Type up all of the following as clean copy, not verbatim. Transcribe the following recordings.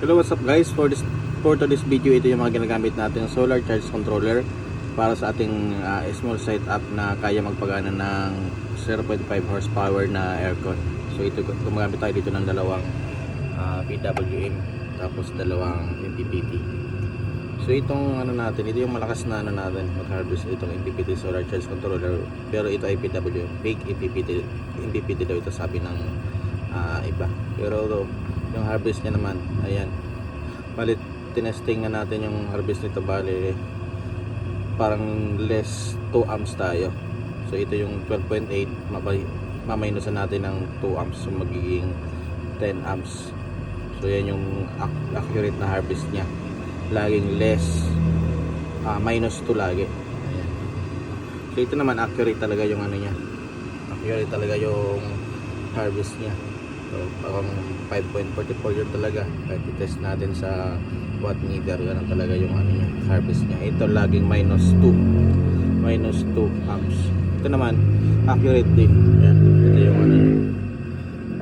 Hello, what's up guys? For today's video, ito yung mga ginagamit natin solar charge controller para sa ating small setup na kaya magpagana ng 0.5 horsepower na aircon. So ito, gumagamit tayo dito ng dalawang PWM tapos dalawang MPPT. So itong natin, ito yung malakas na natin mag-harvest, itong MPPT solar charge controller, pero ito ay PWM, fake MPPT daw ito sabi ng iba. Pero yung harvest niya naman, ayan, balit tinesting nga natin yung harvest nito, bali parang less 2 amps tayo. So ito yung 12.8, maminusan natin ng 2 amps, so magiging 10 amps. So yan yung accurate na harvest niya, laging less minus 2 lagi. Ayan. So ito naman accurate talaga yung niya, accurate talaga yung harvest niya. So parang 5.44 yun talaga, kahit i-test natin sa watt meter, ganun talaga yung niya, harvest niya. Ito laging minus 2 amps. Ito naman accurate din. Yan, ito yung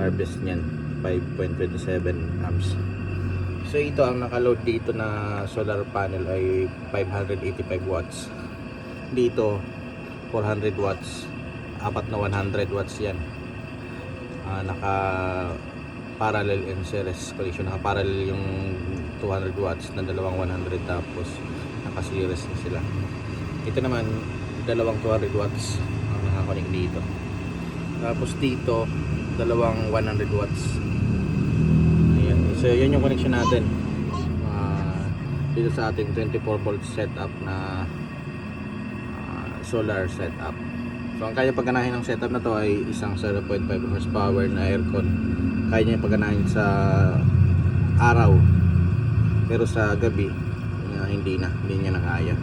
harvest niyan, 5.27 amps. So ito ang nakaload dito na solar panel ay 585 watts. Dito 400 watts, apat na 100 watts yan. Naka parallel in series connection, naka parallel yung 200 watts na dalawang 100, tapos naka series na sila. Ito naman dalawang 200 watts ang nakakonek dito, tapos dito dalawang 100 watts. Ayan. So yun yung connection natin dito sa ating 24 volt setup na solar setup. So ang kaya pagganahin ng setup na to ay isang 0.5 horsepower na aircon. Kaya niya pagganahin sa araw, pero sa gabi hindi niya na kaya.